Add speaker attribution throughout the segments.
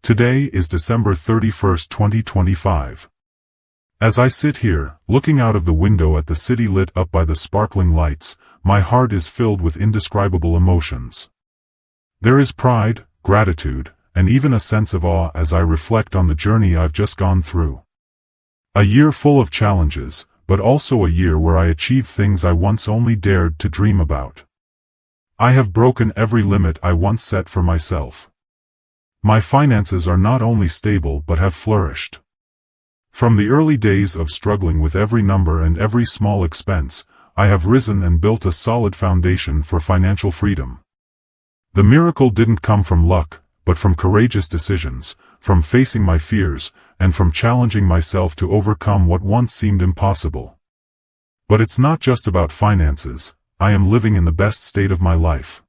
Speaker 1: Today is December 31st, 2025. As I sit here, looking out of the window at the city lit up by the sparkling lights, my heart is filled with indescribable emotions. There is pride, gratitude, and even a sense of awe as I reflect on the journey I've just gone through. A year full of challenges, but also a year where I achieved things I once only dared to dream about. I have broken every limit I once set for myself. My finances are not only stable but have flourished. From the early days of struggling with every number and every small expense, I have risen and built a solid foundation for financial freedom. The miracle didn't come from luck, but from courageous decisions, from facing my fears, and from challenging myself to overcome what once seemed impossible. But it's not just about finances. I am living in the best state of my life.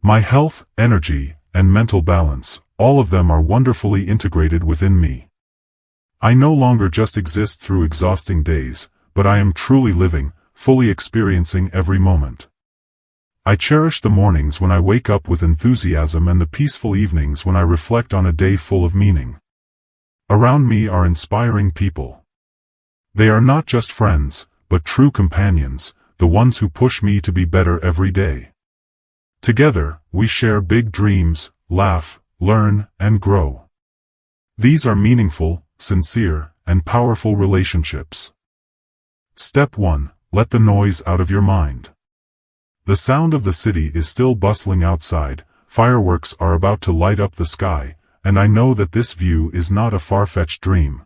Speaker 1: My health, energy, and mental balance, all of them are wonderfully integrated within me. I no longer just exist through exhausting days, but I am truly living, fully experiencing every moment. I cherish the mornings when I wake up with enthusiasm and the peaceful evenings when I reflect on a day full of meaning. Around me are inspiring people. They are not just friends, but true companions, the ones who push me to be better every day. Together, we share big dreams, laugh, learn, and grow. These are meaningful, sincere, and powerful relationships. Step 1. Let the noise out of your mind. The sound of the city is still bustling outside, fireworks are about to light up the sky, and I know that this view is not a far-fetched dream.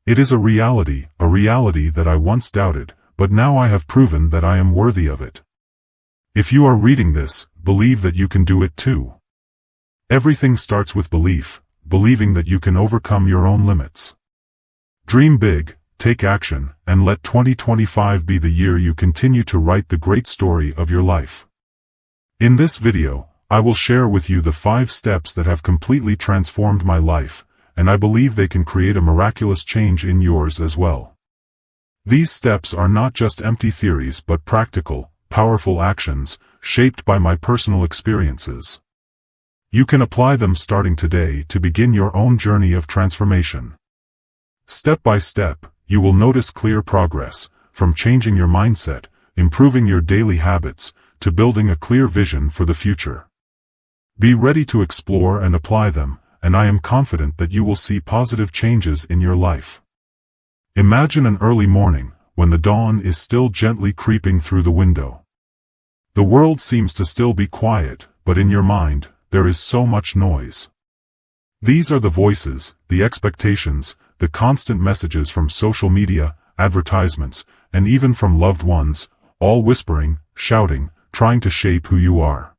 Speaker 1: It is a reality that I once doubted, but now I have proven that I am worthy of it. If you are reading this, believe that you can do it too. Everything starts with belief, believing that you can overcome your own limits. Dream big, take action, and let 2025 be the year you continue to write the great story of your life. In this video, I will share with you the 5 steps that have completely transformed my life, and I believe they can create a miraculous change in yours as well. These steps are not just empty theories but practical, powerful actions, shaped by my personal experiences. You can apply them starting today to begin your own journey of transformation. Step by step, you will notice clear progress, from changing your mindset, improving your daily habits, to building a clear vision for the future. Be ready to explore and apply them, and I am confident that you will see positive changes in your life. Imagine an early morning, when the dawn is still gently creeping through the window. The world seems to still be quiet, but in your mind, there is so much noise. These are the voices, the expectations, the constant messages from social media, advertisements, and even from loved ones, all whispering, shouting, trying to shape who you are.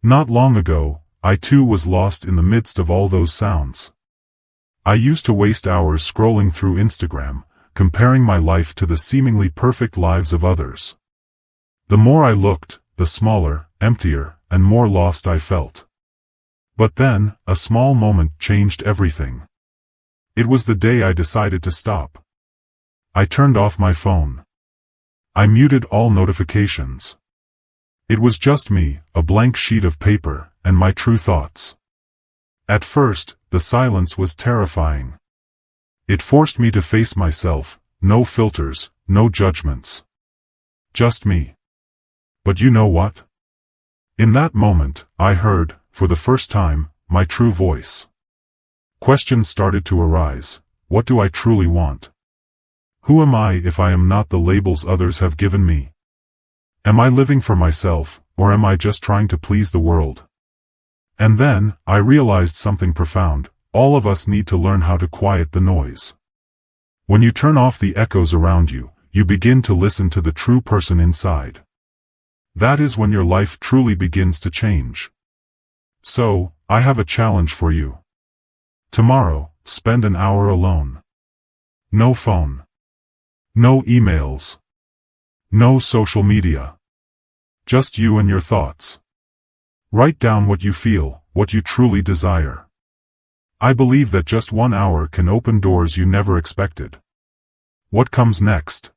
Speaker 1: Not long ago, I too was lost in the midst of all those sounds. I used to waste hours scrolling through Instagram, comparing my life to the seemingly perfect lives of others. The more I looked, the smaller, emptier, and more lost I felt. But then, a small moment changed everything. It was the day I decided to stop. I turned off my phone. I muted all notifications. It was just me, a blank sheet of paper, and my true thoughts. At first, the silence was terrifying. It forced me to face myself, no filters, no judgments. Just me. But you know what? In that moment, I heard, for the first time, my true voice. Questions started to arise. What do I truly want? Who am I if I am not the labels others have given me? Am I living for myself, or am I just trying to please the world? And then, I realized something profound. All of us need to learn how to quiet the noise. When you turn off the echoes around you, you begin to listen to the true person inside. That is when your life truly begins to change. So, I have a challenge for you. Tomorrow, spend an hour alone. No phone. No emails. No social media. Just you and your thoughts. Write down what you feel, what you truly desire. I believe that just 1 hour can open doors you never expected. What comes next?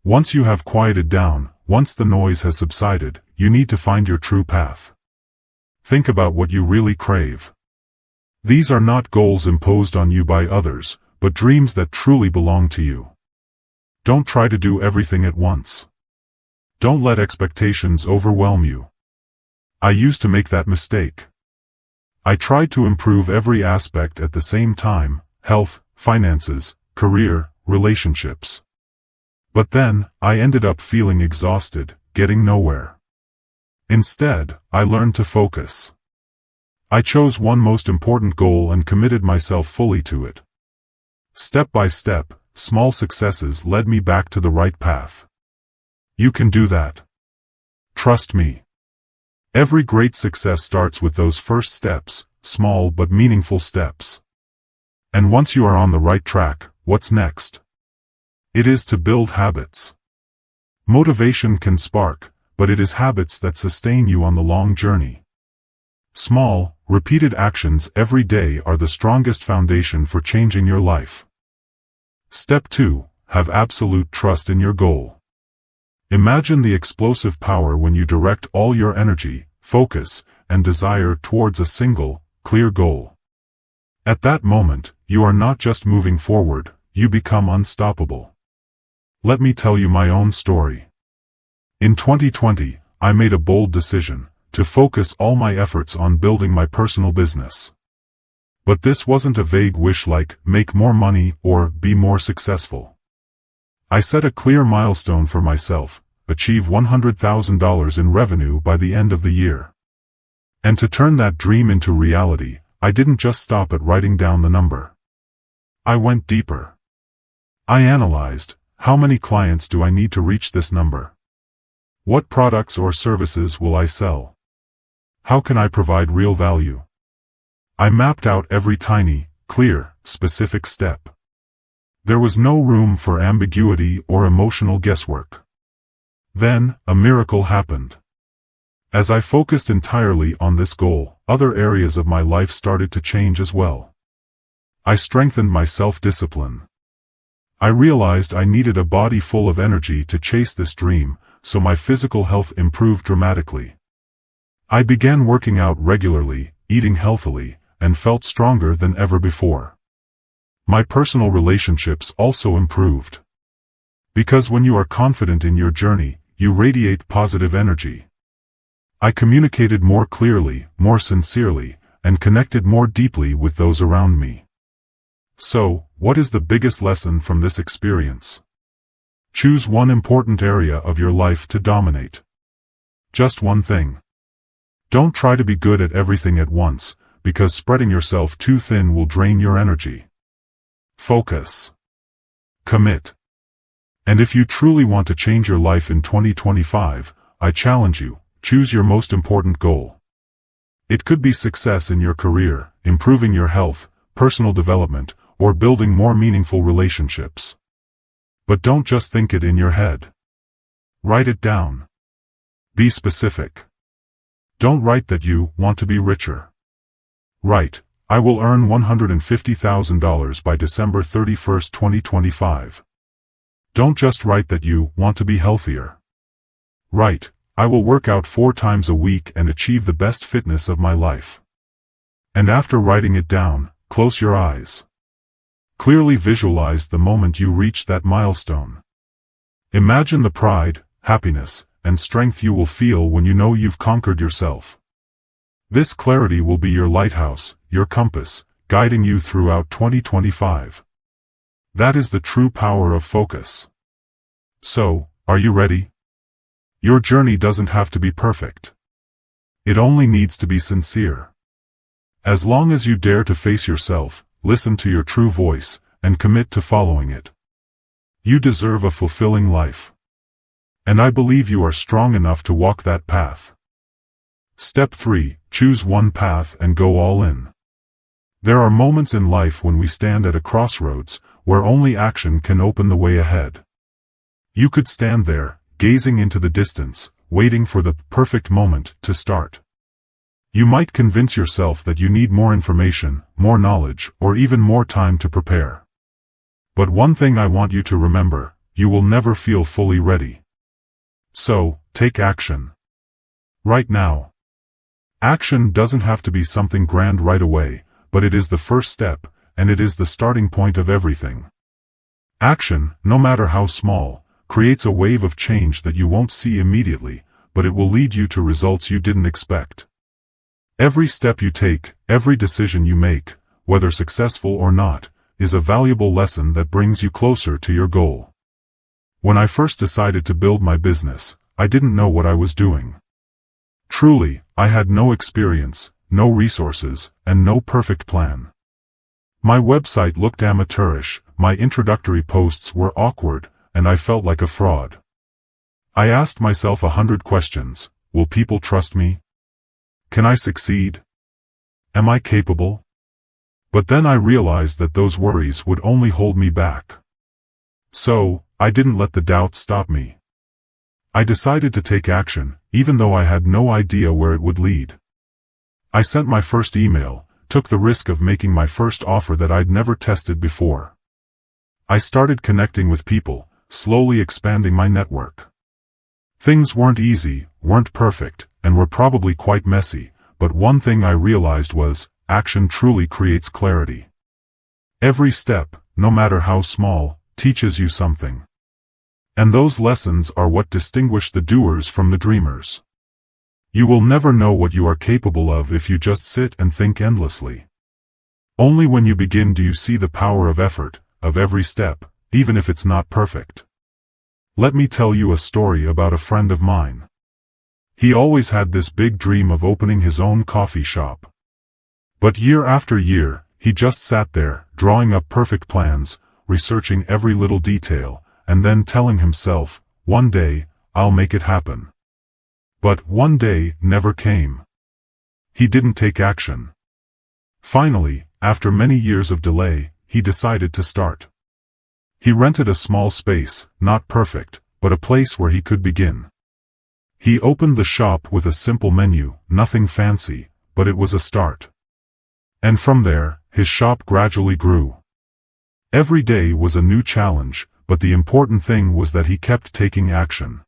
Speaker 1: Once you have quieted down, once the noise has subsided, you need to find your true path. Think about what you really crave. These are not goals imposed on you by others, but dreams that truly belong to you. Don't try to do everything at once. Don't let expectations overwhelm you. I used to make that mistake. I tried to improve every aspect at the same time: health, finances, career, relationships. But then, I ended up feeling exhausted, getting nowhere. Instead, I learned to focus. I chose one most important goal and committed myself fully to it. Step by step, small successes led me back to the right path. You can do that. Trust me. Every great success starts with those first steps, small but meaningful steps. And once you are on the right track, what's next? It is to build habits. Motivation can spark, but it is habits that sustain you on the long journey. Small, repeated actions every day are the strongest foundation for changing your life. Step 2. Have absolute trust in your goal. Imagine the explosive power when you direct all your energy, focus, and desire towards a single, clear goal. At that moment, you are not just moving forward, you become unstoppable. Let me tell you my own story. In 2020, I made a bold decision to focus all my efforts on building my personal business. But this wasn't a vague wish like, make more money or be more successful. I set a clear milestone for myself: achieve $100,000 in revenue by the end of the year. And to turn that dream into reality, I didn't just stop at writing down the number. I went deeper. I analyzed, how many clients do I need to reach this number? What products or services will I sell? How can I provide real value? I mapped out every tiny, clear, specific step. There was no room for ambiguity or emotional guesswork. Then, a miracle happened. As I focused entirely on this goal, other areas of my life started to change as well. I strengthened my self-discipline. I realized I needed a body full of energy to chase this dream, so my physical health improved dramatically. I began working out regularly, eating healthily, and felt stronger than ever before. My personal relationships also improved. Because when you are confident in your journey, you radiate positive energy. I communicated more clearly, more sincerely, and connected more deeply with those around me. So, what is the biggest lesson from this experience? Choose one important area of your life to dominate. Just one thing. Don't try to be good at everything at once, because spreading yourself too thin will drain your energy. Focus. Commit. And if you truly want to change your life in 2025, I challenge you, choose your most important goal. It could be success in your career, improving your health, personal development, or building more meaningful relationships. But don't just think it in your head. Write it down. Be specific. Don't write that you want to be richer. Write, I will earn $150,000 by December 31, 2025. Don't just write that you want to be healthier. Write, I will work out 4 times a week and achieve the best fitness of my life. And after writing it down, close your eyes. Clearly visualize the moment you reach that milestone. Imagine the pride, happiness, and strength you will feel when you know you've conquered yourself. This clarity will be your lighthouse, your compass, guiding you throughout 2025. That is the true power of focus. So, are you ready? Your journey doesn't have to be perfect. It only needs to be sincere. As long as you dare to face yourself, listen to your true voice, and commit to following it, you deserve a fulfilling life. And I believe you are strong enough to walk that path. Step 3. Choose one path and go all in. There are moments in life when we stand at a crossroads, where only action can open the way ahead. You could stand there, gazing into the distance, waiting for the perfect moment to start. You might convince yourself that you need more information, more knowledge, or even more time to prepare. But one thing I want you to remember, you will never feel fully ready. So, take action. Right now. Action doesn't have to be something grand right away, but but it is the first step, and it is the starting point of everything. Action, no matter how small, creates a wave of change that you won't see immediately, but it will lead you to results you didn't expect. Every step you take, every decision you make, whether successful or not, is a valuable lesson that brings you closer to your goal. When I first decided to build my business, I didn't know what I was doing. Truly, I had no experience, no resources, and no perfect plan. My website looked amateurish, my introductory posts were awkward, and I felt like a fraud. I asked myself 100 questions. Will people trust me? Can I succeed? Am I capable? But then I realized that those worries would only hold me back. So, I didn't let the doubt stop me. I decided to take action, even though I had no idea where it would lead. I sent my first email, took the risk of making my first offer that I'd never tested before. I started connecting with people, slowly expanding my network. Things weren't easy, weren't perfect, and were probably quite messy, but one thing I realized was, action truly creates clarity. Every step, no matter how small, teaches you something. And those lessons are what distinguish the doers from the dreamers. You will never know what you are capable of if you just sit and think endlessly. Only when you begin do you see the power of effort, of every step, even if it's not perfect. Let me tell you a story about a friend of mine. He always had this big dream of opening his own coffee shop. But year after year, he just sat there, drawing up perfect plans, researching every little detail, and then telling himself, one day, I'll make it happen. But one day never came. He didn't take action. Finally, after many years of delay, he decided to start. He rented a small space, not perfect, but a place where he could begin. He opened the shop with a simple menu, nothing fancy, but it was a start. And from there, his shop gradually grew. Every day was a new challenge, but the important thing was that he kept taking action.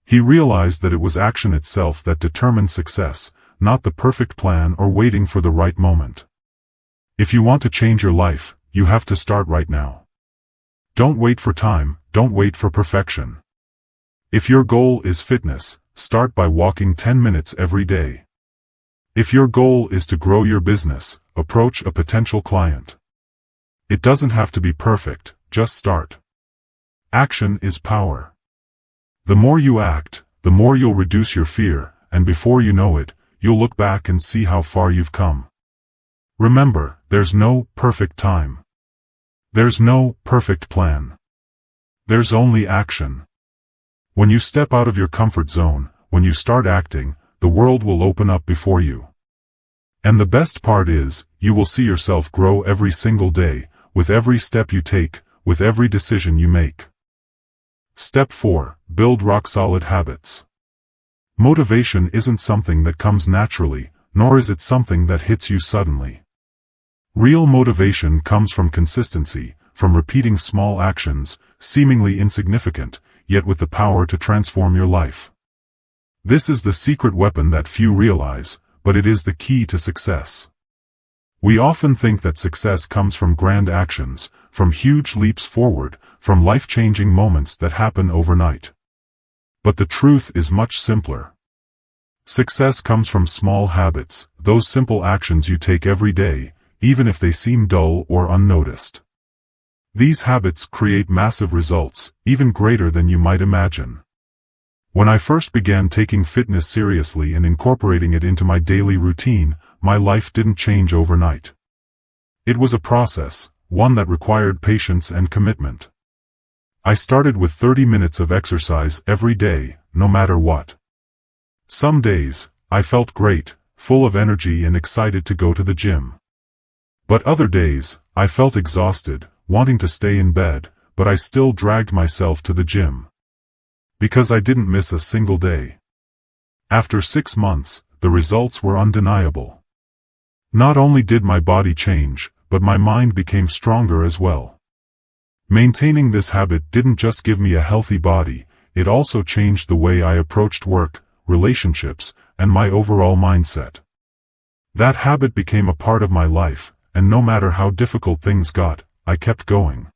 Speaker 1: He realized that it was action itself that determined success, not the perfect plan or waiting for the right moment. If you want to change your life, you have to start right now. Don't wait for time, don't wait for perfection. If your goal is fitness, start by walking 10 minutes every day. If your goal is to grow your business, approach a potential client. It doesn't have to be perfect, just start. Action is power. The more you act, the more you'll reduce your fear, and before you know it, you'll look back and see how far you've come. Remember, there's no perfect time. There's no perfect plan. There's only action. When you step out of your comfort zone, when you start acting, the world will open up before you. And the best part is, you will see yourself grow every single day, with every step you take, with every decision you make. Step 4. Build rock-solid habits. Motivation isn't something that comes naturally, nor is it something that hits you suddenly. Real motivation comes from consistency, from repeating small actions, seemingly insignificant, yet with the power to transform your life. This is the secret weapon that few realize, but it is the key to success. We often think that success comes from grand actions, from huge leaps forward, from life-changing moments that happen overnight. But the truth is much simpler. Success comes from small habits, those simple actions you take every day, even if they seem dull or unnoticed. These habits create massive results, even greater than you might imagine. When I first began taking fitness seriously and incorporating it into my daily routine, my life didn't change overnight. It was a process, one that required patience and commitment. I started with 30 minutes of exercise every day, no matter what. Some days, I felt great, full of energy and excited to go to the gym. But other days, I felt exhausted, wanting to stay in bed, but I still dragged myself to the gym. Because I didn't miss a single day. After 6 months, the results were undeniable. Not only did my body change, but my mind became stronger as well. Maintaining this habit didn't just give me a healthy body, it also changed the way I approached work, relationships, and my overall mindset. That habit became a part of my life, and no matter how difficult things got, I kept going.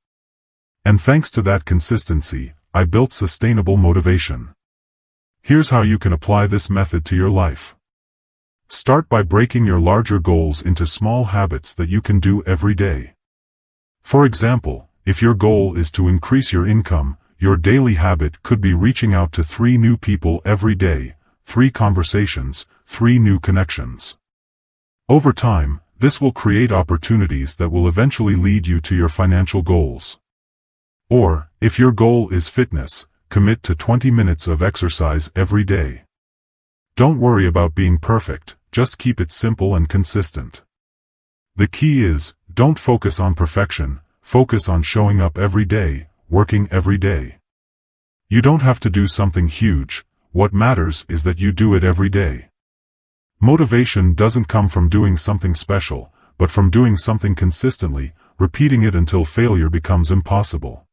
Speaker 1: And thanks to that consistency, I built sustainable motivation. Here's how you can apply this method to your life. Start by breaking your larger goals into small habits that you can do every day. For example, if your goal is to increase your income, your daily habit could be reaching out to 3 new people every day, 3 conversations, 3 new connections. Over time, this will create opportunities that will eventually lead you to your financial goals. Or, if your goal is fitness, commit to 20 minutes of exercise every day. Don't worry about being perfect, just keep it simple and consistent. The key is, don't focus on perfection, focus on showing up every day, working every day. You don't have to do something huge, what matters is that you do it every day. Motivation doesn't come from doing something special, but from doing something consistently, repeating it until failure becomes impossible.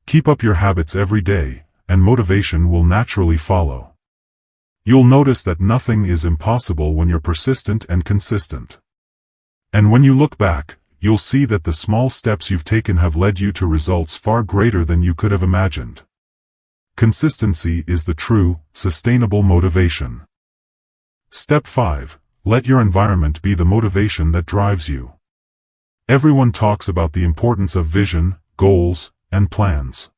Speaker 1: Keep up your habits every day, and motivation will naturally follow. You'll notice that nothing is impossible when you're persistent and consistent. And when you look back, you'll see that the small steps you've taken have led you to results far greater than you could have imagined. Consistency is the true, sustainable motivation. Step 5. Let your environment be the motivation that drives you. Everyone talks about the importance of vision, goals, and plans.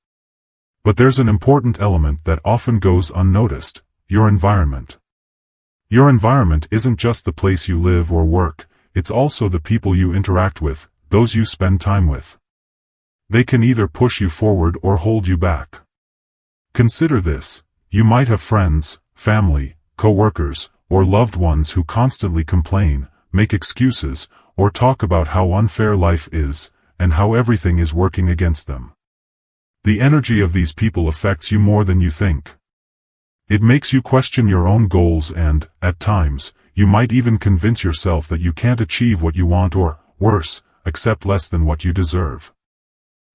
Speaker 1: But there's an important element that often goes unnoticed: your environment. Your environment isn't just the place you live or work, it's also the people you interact with, those you spend time with. They can either push you forward or hold you back. Consider this: you might have friends, family, co-workers, or loved ones who constantly complain, make excuses, or talk about how unfair life is, and how everything is working against them. The energy of these people affects you more than you think. It makes you question your own goals and, at times, you might even convince yourself that you can't achieve what you want or, worse, accept less than what you deserve.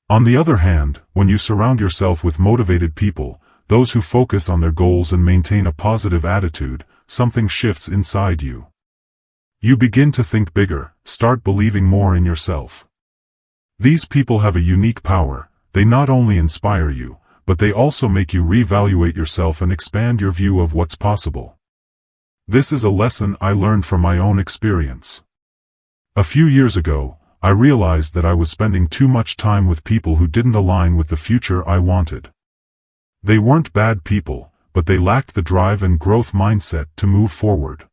Speaker 1: On the other hand, when you surround yourself with motivated people, those who focus on their goals and maintain a positive attitude, something shifts inside you. You begin to think bigger, start believing more in yourself. These people have a unique power. They not only inspire you, but they also make you reevaluate yourself and expand your view of what's possible. This is a lesson I learned from my own experience. A few years ago, I realized that I was spending too much time with people who didn't align with the future I wanted. They weren't bad people, but they lacked the drive and growth mindset to move forward.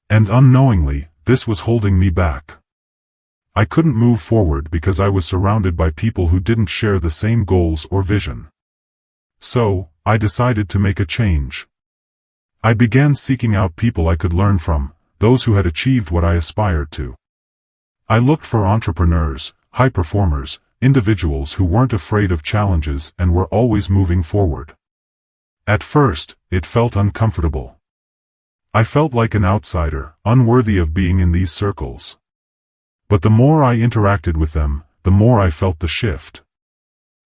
Speaker 1: And unknowingly, this was holding me back. I couldn't move forward because I was surrounded by people who didn't share the same goals or vision. So, I decided to make a change. I began seeking out people I could learn from, those who had achieved what I aspired to. I looked for entrepreneurs, high performers, individuals who weren't afraid of challenges and were always moving forward. At first, it felt uncomfortable. I felt like an outsider, unworthy of being in these circles. But the more I interacted with them, the more I felt the shift.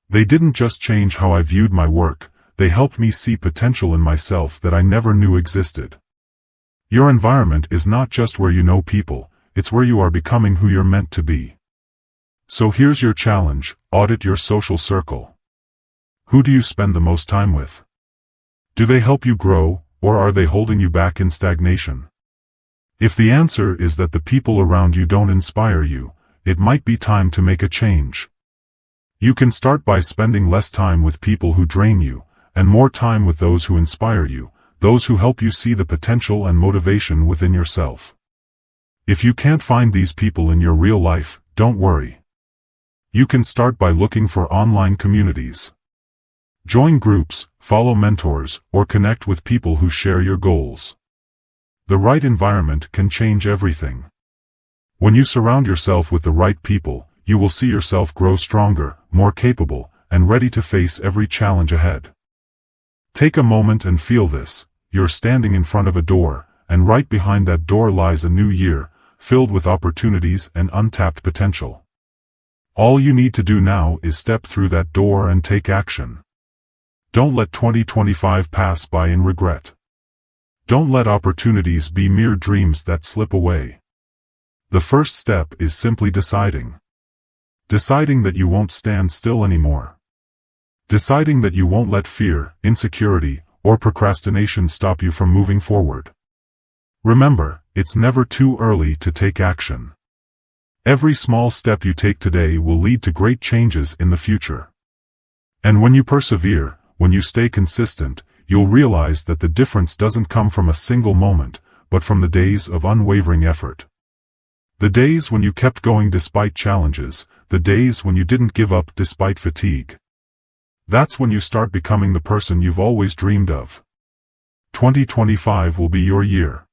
Speaker 1: They didn't just change how I viewed my work, they helped me see potential in myself that I never knew existed. Your environment is not just where you know people, it's where you are becoming who you're meant to be. So here's your challenge: audit your social circle. Who do you spend the most time with? Do they help you grow, or are they holding you back in stagnation? If the answer is that the people around you don't inspire you, it might be time to make a change. You can start by spending less time with people who drain you, and more time with those who inspire you, those who help you see the potential and motivation within yourself. If you can't find these people in your real life, don't worry. You can start by looking for online communities. Join groups, follow mentors, or connect with people who share your goals. The right environment can change everything. When you surround yourself with the right people, you will see yourself grow stronger, more capable, and ready to face every challenge ahead. Take a moment and feel this: you're standing in front of a door, and right behind that door lies a new year, filled with opportunities and untapped potential. All you need to do now is step through that door and take action. Don't let 2025 pass by in regret. Don't let opportunities be mere dreams that slip away. The first step is simply deciding. Deciding that you won't stand still anymore. Deciding that you won't let fear, insecurity, or procrastination stop you from moving forward. Remember, it's never too early to take action. Every small step you take today will lead to great changes in the future. And when you persevere, when you stay consistent, you'll realize that the difference doesn't come from a single moment, but from the days of unwavering effort. The days when you kept going despite challenges, the days when you didn't give up despite fatigue. That's when you start becoming the person you've always dreamed of. 2025 will be your year.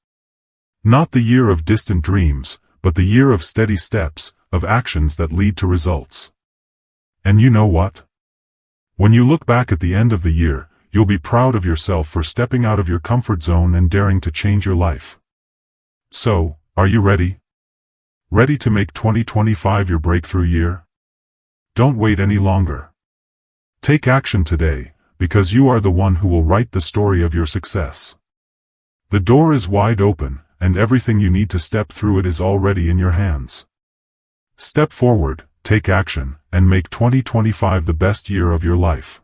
Speaker 1: Not the year of distant dreams, but the year of steady steps, of actions that lead to results. And you know what? When you look back at the end of the year, you'll be proud of yourself for stepping out of your comfort zone and daring to change your life. So, are you ready? Ready to make 2025 your breakthrough year? Don't wait any longer. Take action today, because you are the one who will write the story of your success. The door is wide open, and everything you need to step through it is already in your hands. Step forward, take action, and make 2025 the best year of your life.